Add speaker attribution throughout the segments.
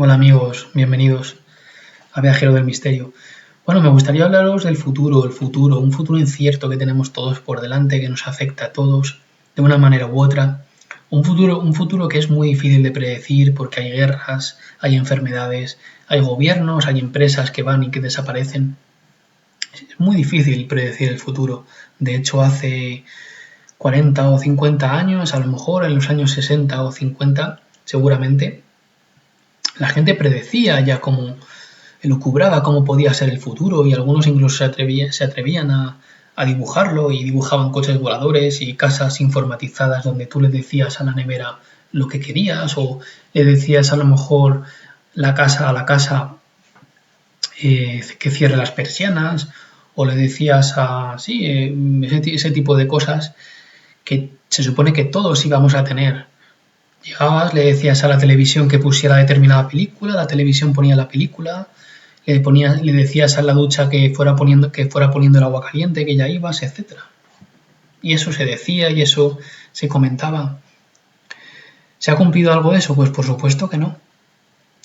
Speaker 1: Hola amigos, bienvenidos a Viajero del Misterio. Bueno, me gustaría hablaros del futuro, un futuro incierto que tenemos todos por delante, que nos afecta a todos de una manera u otra. Un futuro que es muy difícil de predecir porque hay guerras, hay enfermedades, hay gobiernos, hay empresas que van y que desaparecen. Es muy difícil predecir el futuro. De hecho, hace 40 o 50 años, a lo mejor en los años 60 o 50, seguramente, la gente predecía ya cómo elucubraba cómo podía ser el futuro y algunos incluso se atrevían a dibujarlo y dibujaban coches voladores y casas informatizadas donde tú le decías a la nevera lo que querías o le decías a lo mejor a la casa que cierre las persianas o le decías ese tipo de cosas que se supone que todos íbamos a tener. Llegabas, le decías a la televisión que pusiera determinada película, la televisión ponía la película, le decías a la ducha que fuera poniendo el agua caliente, que ya ibas, etcétera. Y eso se decía y eso se comentaba. ¿Se ha cumplido algo de eso? Pues por supuesto que no.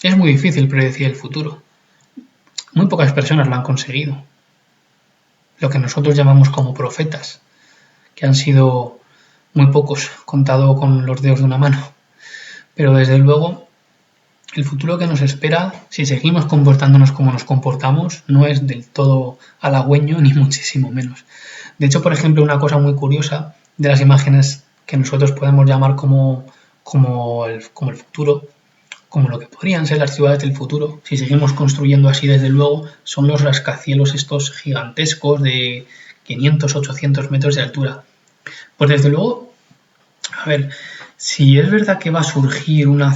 Speaker 1: Es muy difícil predecir el futuro. Muy pocas personas lo han conseguido. Lo que nosotros llamamos como profetas, que han sido muy pocos, contado con los dedos de una mano. Pero desde luego el futuro que nos espera, si seguimos comportándonos como nos comportamos, no es del todo halagüeño ni muchísimo menos. De hecho, por ejemplo, una cosa muy curiosa de las imágenes que nosotros podemos llamar como el futuro, como lo que podrían ser las ciudades del futuro, si seguimos construyendo así desde luego, son los rascacielos estos gigantescos de 500, 800 metros de altura. Pues desde luego, a ver, si es verdad que va a surgir una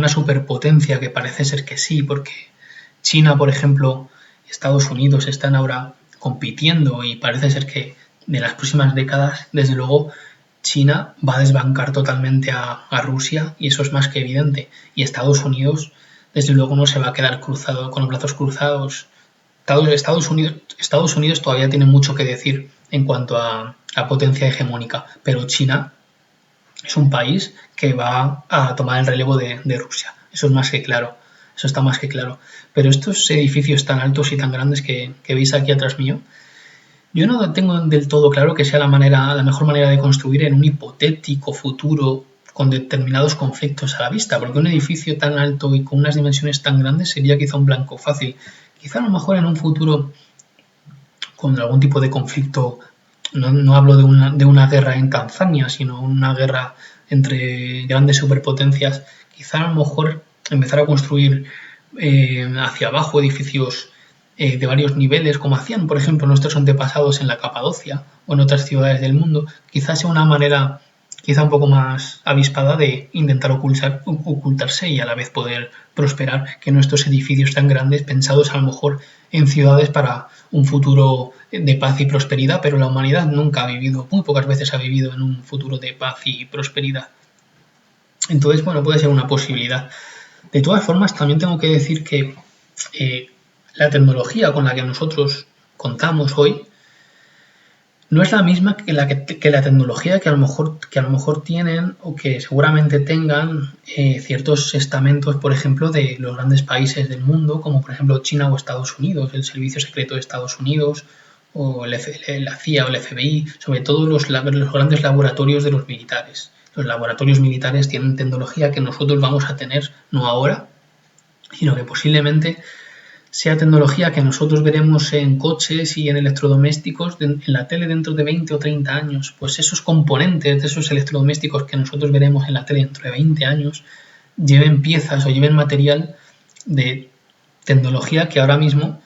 Speaker 1: superpotencia, que parece ser que sí, porque China, por ejemplo, y Estados Unidos están ahora compitiendo y parece ser que de las próximas décadas, desde luego, China va a desbancar totalmente a Rusia y eso es más que evidente. Y Estados Unidos, desde luego, no se va a quedar cruzado con los brazos cruzados. Estados Unidos todavía tiene mucho que decir en cuanto a potencia hegemónica, pero China es un país que va a tomar el relevo de Rusia. Eso es más que claro. Eso está más que claro. Pero estos edificios tan altos y tan grandes que veis aquí atrás mío, yo no tengo del todo claro que sea la mejor manera de construir en un hipotético futuro con determinados conflictos a la vista, porque un edificio tan alto y con unas dimensiones tan grandes sería quizá un blanco fácil. Quizá a lo mejor en un futuro con algún tipo de conflicto, no hablo de una guerra en Tanzania, sino una guerra entre grandes superpotencias, quizá a lo mejor empezar a construir hacia abajo edificios de varios niveles, como hacían, por ejemplo, nuestros antepasados en la Capadocia o en otras ciudades del mundo, quizás sea una manera quizá un poco más avispada de intentar ocultarse y a la vez poder prosperar que nuestros edificios tan grandes, pensados a lo mejor en ciudades para un futuro de paz y prosperidad, pero la humanidad nunca ha vivido, muy pocas veces ha vivido en un futuro de paz y prosperidad. Entonces, bueno, puede ser una posibilidad. De todas formas, también tengo que decir que la tecnología con la que nosotros contamos hoy no es la misma que la tecnología que a lo mejor tienen o que seguramente tengan ciertos estamentos, por ejemplo, de los grandes países del mundo, como por ejemplo China o Estados Unidos, el Servicio Secreto de Estados Unidos, o la CIA o el FBI, sobre todo los grandes laboratorios de los militares. Los laboratorios militares tienen tecnología que nosotros vamos a tener no ahora, sino que posiblemente sea tecnología que nosotros veremos en coches y en electrodomésticos en la tele dentro de 20 o 30 años. Pues esos componentes de esos electrodomésticos que nosotros veremos en la tele dentro de 20 años lleven piezas o lleven material de tecnología que ahora mismo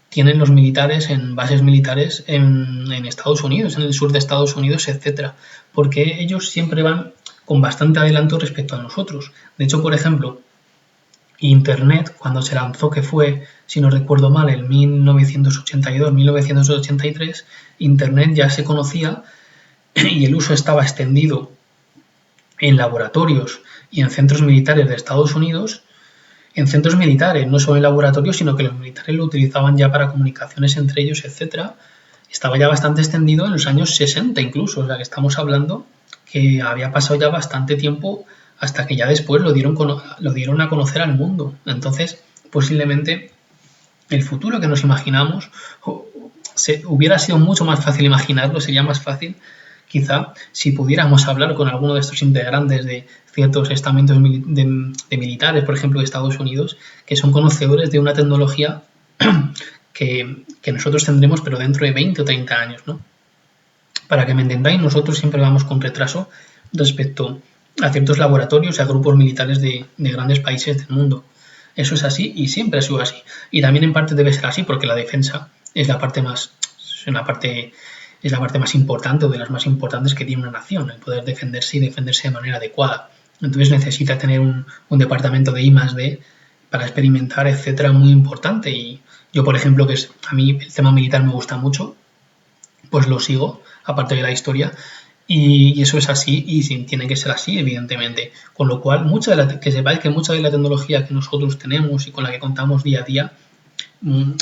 Speaker 1: tienen los militares en bases militares en Estados Unidos, en el sur de Estados Unidos, etcétera, porque ellos siempre van con bastante adelanto respecto a nosotros. De hecho, por ejemplo, Internet, cuando se lanzó, que fue, si no recuerdo mal, en 1982-1983, Internet ya se conocía y el uso estaba extendido en laboratorios y en centros militares de Estados Unidos, en centros militares, no solo en laboratorios, sino que los militares lo utilizaban ya para comunicaciones entre ellos, etcétera. Estaba ya bastante extendido en los años 60 incluso, o sea que estamos hablando que había pasado ya bastante tiempo hasta que ya después lo dieron a conocer al mundo. Entonces, posiblemente el futuro que nos imaginamos hubiera sido mucho más fácil imaginarlo, sería más fácil quizá si pudiéramos hablar con alguno de estos integrantes de ciertos estamentos de militares, por ejemplo, de Estados Unidos, que son conocedores de una tecnología que nosotros tendremos, pero dentro de 20 o 30 años, ¿no? Para que me entendáis, nosotros siempre vamos con retraso respecto a ciertos laboratorios y a grupos militares de grandes países del mundo. Eso es así y siempre ha sido así. Y también en parte debe ser así porque la defensa es la parte más importante o de las más importantes que tiene una nación, el poder defenderse y defenderse de manera adecuada. Entonces necesita tener un departamento de I+D para experimentar, etcétera, muy importante. Y yo, por ejemplo, a mí el tema militar me gusta mucho, pues lo sigo, aparte de la historia, y eso es así y tiene que ser así, evidentemente. Con lo cual, que sepáis que mucha de la tecnología que nosotros tenemos y con la que contamos día a día,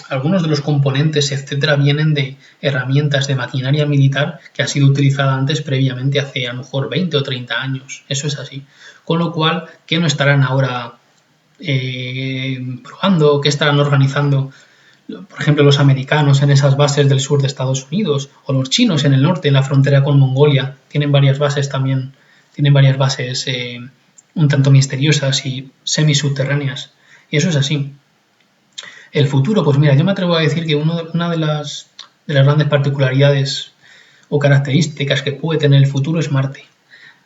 Speaker 1: algunos de los componentes, etcétera, vienen de herramientas de maquinaria militar que ha sido utilizada antes previamente hace a lo mejor 20 o 30 años. Eso es así. Con lo cual, ¿qué no estarán ahora probando? ¿Qué estarán organizando? Por ejemplo, los americanos en esas bases del sur de Estados Unidos o los chinos en el norte, en la frontera con Mongolia, tienen varias bases también, un tanto misteriosas y semisubterráneas. Y eso es así. El futuro, pues mira, yo me atrevo a decir que una de las grandes particularidades o características que puede tener el futuro es Marte.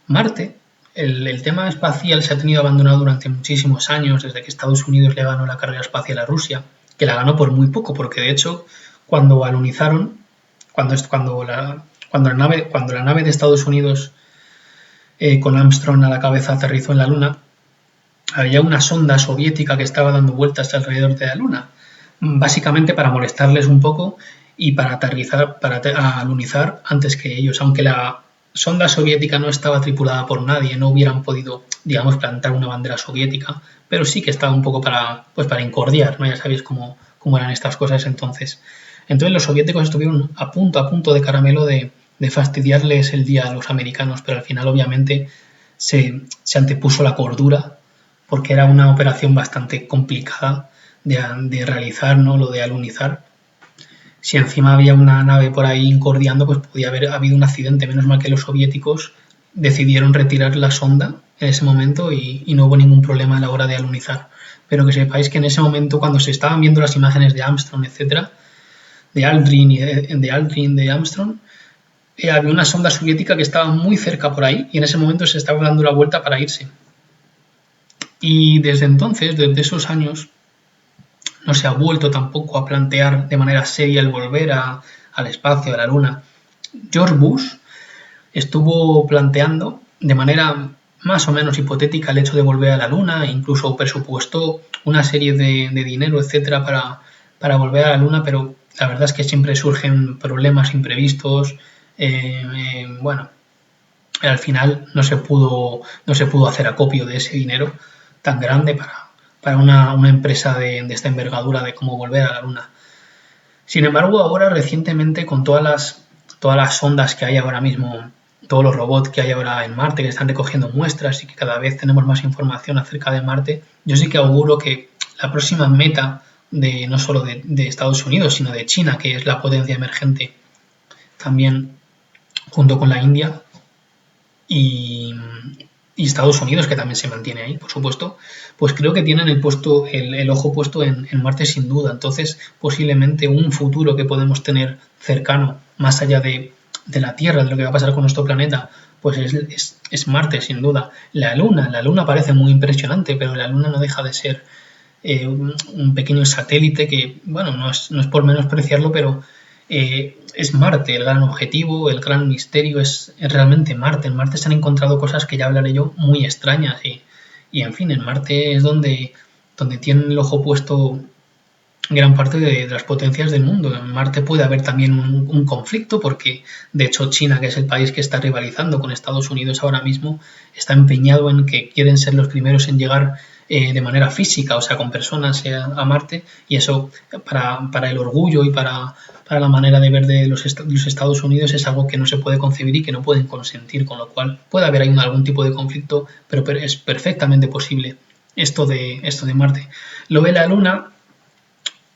Speaker 1: Marte, el tema espacial se ha tenido abandonado durante muchísimos años, desde que Estados Unidos le ganó la carrera espacial a Rusia, que la ganó por muy poco, porque de hecho, cuando alunizaron, cuando la nave de Estados Unidos con Armstrong a la cabeza aterrizó en la Luna, había una sonda soviética que estaba dando vueltas alrededor de la Luna, básicamente para molestarles un poco y para alunizar antes que ellos, aunque la sonda soviética no estaba tripulada por nadie, no hubieran podido, digamos, plantar una bandera soviética, pero sí que estaba un poco para incordiar, ¿no? Ya sabéis cómo eran estas cosas entonces. Entonces los soviéticos estuvieron a punto de caramelo de fastidiarles el día a los americanos, pero al final obviamente se antepuso la cordura, porque era una operación bastante complicada de realizar, ¿no? Lo de alunizar. Si encima había una nave por ahí incordiando, pues podía haber habido un accidente. Menos mal que los soviéticos decidieron retirar la sonda en ese momento y no hubo ningún problema a la hora de alunizar. Pero que sepáis que en ese momento, cuando se estaban viendo las imágenes de Armstrong, etcétera, de Aldrin, de Armstrong, había una sonda soviética que estaba muy cerca por ahí y en ese momento se estaba dando la vuelta para irse. Y desde entonces, desde esos años, no se ha vuelto tampoco a plantear de manera seria el volver al espacio, a la Luna. George Bush estuvo planteando de manera más o menos hipotética el hecho de volver a la Luna, incluso presupuestó una serie de dinero, etcétera, para volver a la Luna, pero la verdad es que siempre surgen problemas imprevistos. Bueno, al final no se pudo hacer acopio de ese dinero tan grande para una empresa de esta envergadura de cómo volver a la Luna. Sin embargo, ahora recientemente con todas las sondas que hay ahora mismo, todos los robots que hay ahora en Marte que están recogiendo muestras y que cada vez tenemos más información acerca de Marte, yo sí que auguro que la próxima meta no solo de Estados Unidos, sino de China, que es la potencia emergente también junto con la India y Estados Unidos, que también se mantiene ahí, por supuesto, pues creo que tienen el ojo puesto en Marte sin duda. Entonces, posiblemente un futuro que podemos tener cercano, más allá de la Tierra, de lo que va a pasar con nuestro planeta, pues es Marte, sin duda. La Luna parece muy impresionante, pero la Luna no deja de ser un pequeño satélite que, bueno, no es por menospreciarlo, pero es Marte, el gran objetivo, el gran misterio es realmente Marte. En Marte se han encontrado cosas que ya hablaré yo muy extrañas y en fin, en Marte es donde tienen el ojo puesto gran parte de las potencias del mundo. En Marte puede haber también un conflicto porque de hecho China, que es el país que está rivalizando con Estados Unidos ahora mismo, está empeñado en que quieren ser los primeros en llegar de manera física, o sea, con personas a Marte, y eso para el orgullo y para la manera de ver de los Estados Unidos es algo que no se puede concebir y que no pueden consentir, con lo cual puede haber ahí algún tipo de conflicto, pero es perfectamente posible esto de Marte. Lo de la Luna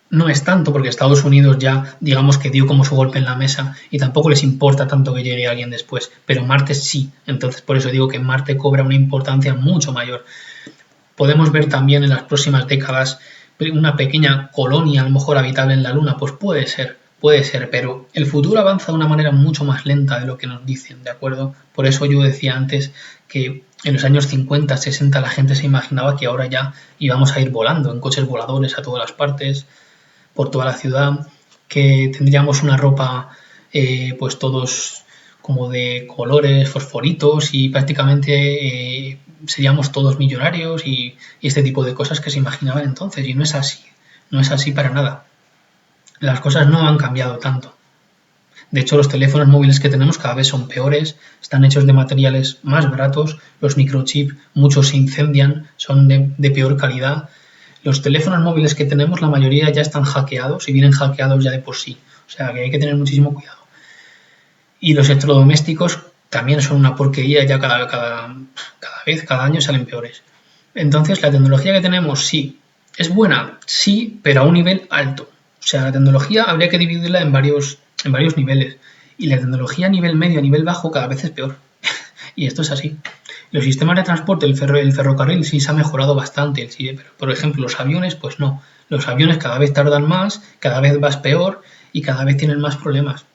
Speaker 1: no es tanto porque Estados Unidos ya, digamos que dio como su golpe en la mesa y tampoco les importa tanto que llegue alguien después, pero Marte sí, entonces por eso digo que Marte cobra una importancia mucho mayor. Podemos ver también en las próximas décadas una pequeña colonia a lo mejor habitable en la Luna, pues puede ser, pero el futuro avanza de una manera mucho más lenta de lo que nos dicen, ¿de acuerdo? Por eso yo decía antes que en los años 50, 60 la gente se imaginaba que ahora ya íbamos a ir volando en coches voladores a todas las partes, por toda la ciudad, que tendríamos una ropa pues todos como de colores, fosforitos y prácticamente seríamos todos millonarios y este tipo de cosas que se imaginaban entonces y no es así para nada. Las cosas no han cambiado tanto. De hecho, los teléfonos móviles que tenemos cada vez son peores, están hechos de materiales más baratos, los microchips muchos se incendian, son de peor calidad. Los teléfonos móviles que tenemos, la mayoría ya están hackeados y vienen hackeados ya de por sí. O sea que hay que tener muchísimo cuidado. Y los electrodomésticos también son una porquería, ya cada año salen peores. Entonces, la tecnología que tenemos, sí, es buena, sí, pero a un nivel alto. O sea, la tecnología habría que dividirla en varios niveles. Y la tecnología a nivel medio, a nivel bajo, cada vez es peor. Y esto es así. Los sistemas de transporte, el ferrocarril sí se ha mejorado bastante, pero por ejemplo los aviones, pues no. Los aviones cada vez tardan más, cada vez vas peor y cada vez tienen más problemas.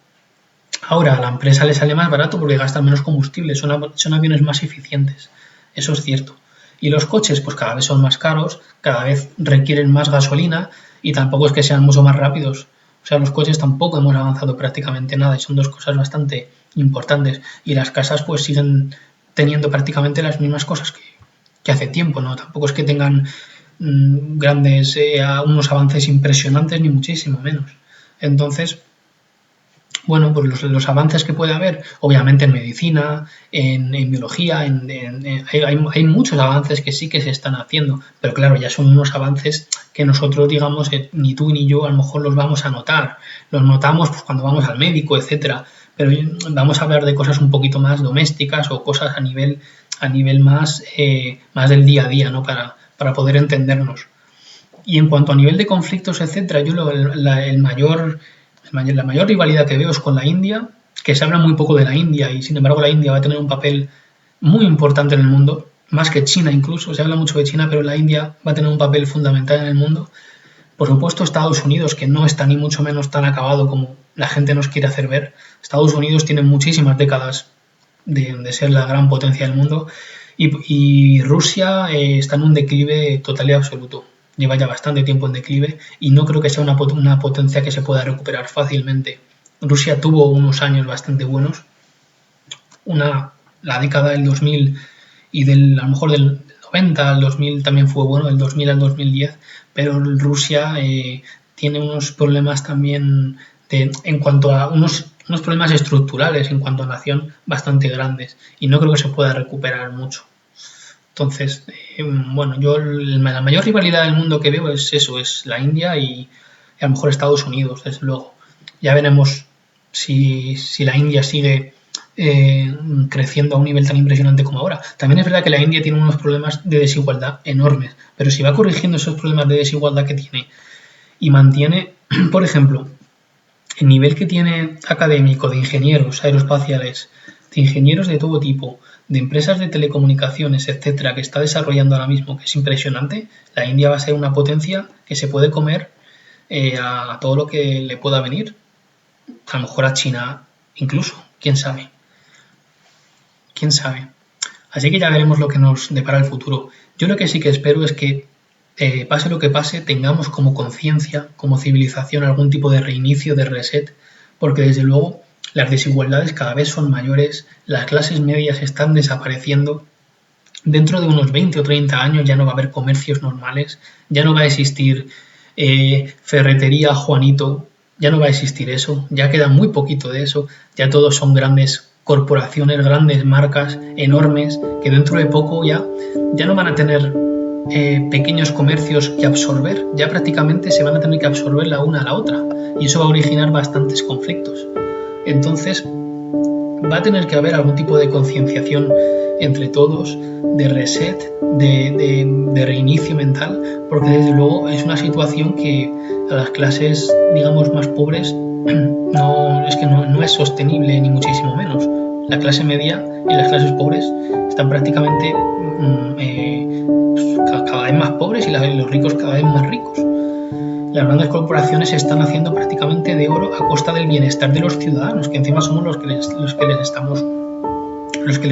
Speaker 1: Ahora a la empresa le sale más barato porque gastan menos combustible, son aviones más eficientes, eso es cierto. Y los coches pues cada vez son más caros, cada vez requieren más gasolina y tampoco es que sean mucho más rápidos. O sea, los coches tampoco hemos avanzado prácticamente nada y son dos cosas bastante importantes. Y las casas pues siguen teniendo prácticamente las mismas cosas que hace tiempo, ¿no? Tampoco es que tengan grandes, unos avances impresionantes ni muchísimo menos. Entonces, bueno, pues los avances que puede haber, obviamente en medicina, en biología, hay muchos avances que sí que se están haciendo, pero claro, ya son unos avances que nosotros, digamos, ni tú ni yo a lo mejor los vamos a notar. Los notamos pues, cuando vamos al médico, etcétera, pero vamos a hablar de cosas un poquito más domésticas o cosas a nivel más del día a día, ¿no? Para poder entendernos. Y en cuanto a nivel de conflictos, etcétera, yo la mayor rivalidad que veo es con la India, que se habla muy poco de la India y sin embargo la India va a tener un papel muy importante en el mundo, más que China incluso, se habla mucho de China, pero la India va a tener un papel fundamental en el mundo. Por supuesto Estados Unidos, que no está ni mucho menos tan acabado como la gente nos quiere hacer ver. Estados Unidos tiene muchísimas décadas de ser la gran potencia del mundo y Rusia está en un declive total y absoluto. Lleva ya bastante tiempo en declive y no creo que sea una potencia que se pueda recuperar fácilmente. Rusia tuvo unos años bastante buenos, la década del 2000 y a lo mejor del 90 al 2000 también fue bueno, del 2000 al 2010, pero Rusia tiene unos problemas también en cuanto a unos problemas estructurales en cuanto a nación bastante grandes y no creo que se pueda recuperar mucho. Entonces, bueno, yo la mayor rivalidad del mundo que veo es eso, es la India y a lo mejor Estados Unidos, desde luego. Ya veremos si la India sigue creciendo a un nivel tan impresionante como ahora. También es verdad que la India tiene unos problemas de desigualdad enormes, pero si va corrigiendo esos problemas de desigualdad que tiene y mantiene, por ejemplo, el nivel que tiene académico de ingenieros aeroespaciales, de ingenieros de todo tipo, de empresas de telecomunicaciones, etcétera, que está desarrollando ahora mismo, que es impresionante, la India va a ser una potencia que se puede comer a todo lo que le pueda venir. A lo mejor a China incluso, quién sabe. Quién sabe. Así que ya veremos lo que nos depara el futuro. Yo lo que sí que espero es que pase lo que pase, tengamos como conciencia, como civilización, algún tipo de reinicio, de reset, porque desde luego las desigualdades cada vez son mayores, las clases medias están desapareciendo. Dentro de unos 20 o 30 años ya no va a haber comercios normales, ya no va a existir ferretería Juanito, ya no va a existir eso, ya queda muy poquito de eso, ya todos son grandes corporaciones, grandes marcas enormes que dentro de poco ya no van a tener pequeños comercios que absorber, ya prácticamente se van a tener que absorber la una a la otra y eso va a originar bastantes conflictos. Entonces va a tener que haber algún tipo de concienciación entre todos, de reset, de reinicio mental, porque desde luego es una situación que a las clases, digamos, más pobres no es sostenible ni muchísimo menos. La clase media y las clases pobres están prácticamente cada vez más pobres y los ricos cada vez más ricos. Las grandes corporaciones se están haciendo prácticamente de oro a costa del bienestar de los ciudadanos, que encima somos los que les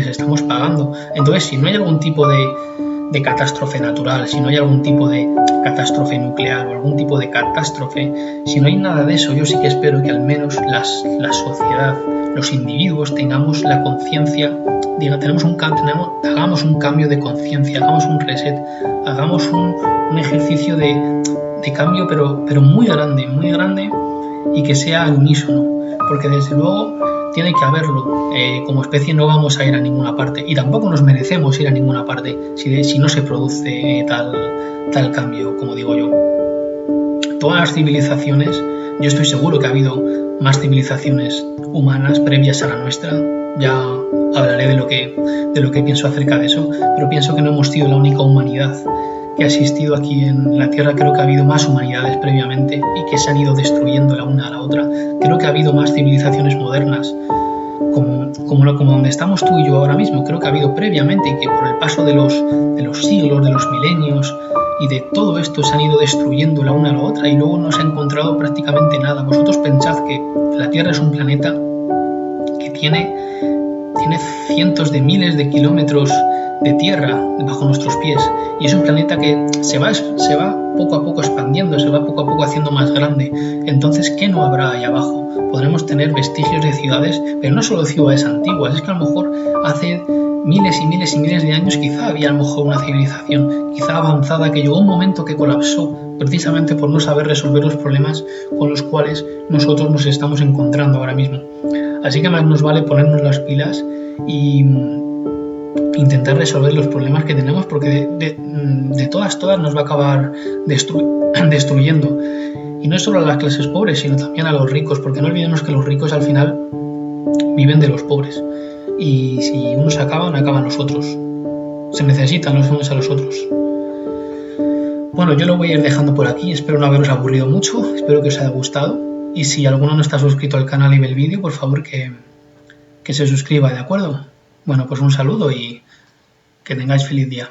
Speaker 1: estamos pagando. Entonces, si no hay algún tipo de catástrofe natural, si no hay algún tipo de catástrofe nuclear o algún tipo de catástrofe, si no hay nada de eso, yo sí que espero que al menos la sociedad, los individuos tengamos la conciencia, hagamos un cambio de conciencia, hagamos un reset, hagamos un ejercicio de cambio, pero muy grande y que sea al unísono, porque desde luego tiene que haberlo. Como especie no vamos a ir a ninguna parte y tampoco nos merecemos ir a ninguna parte si no se produce tal cambio, como digo yo. Todas las civilizaciones, yo estoy seguro que ha habido más civilizaciones humanas previas a la nuestra, ya hablaré de lo que pienso acerca de eso, pero pienso que no hemos sido la única humanidad que ha existido aquí en la Tierra. Creo que ha habido más humanidades previamente y que se han ido destruyendo la una a la otra. Creo que ha habido más civilizaciones modernas como donde estamos tú y yo ahora mismo. Creo que ha habido previamente y que por el paso de los siglos, de los milenios y de todo esto se han ido destruyendo la una a la otra y luego no se ha encontrado prácticamente nada. Vosotros pensad que la Tierra es un planeta que tiene cientos de miles de kilómetros de tierra bajo nuestros pies y es un planeta que se va poco a poco expandiendo, se va poco a poco haciendo más grande. Entonces, ¿qué no habrá ahí abajo? Podremos tener vestigios de ciudades, pero no solo ciudades antiguas, es que a lo mejor hace miles y miles y miles de años quizá había a lo mejor una civilización quizá avanzada que llegó a un momento que colapsó precisamente por no saber resolver los problemas con los cuales nosotros nos estamos encontrando ahora mismo. Así que más nos vale ponernos las pilas y intentar resolver los problemas que tenemos, porque de todas nos va a acabar destruyendo. Y no es solo a las clases pobres, sino también a los ricos, porque no olvidemos que los ricos al final viven de los pobres. Y si unos acaban los otros. Se necesitan los unos a los otros. Bueno, yo lo voy a ir dejando por aquí. Espero no haberos aburrido mucho. Espero que os haya gustado. Y si alguno no está suscrito al canal y ve el vídeo, por favor que se suscriba, ¿de acuerdo? Bueno, pues un saludo y que tengáis feliz día.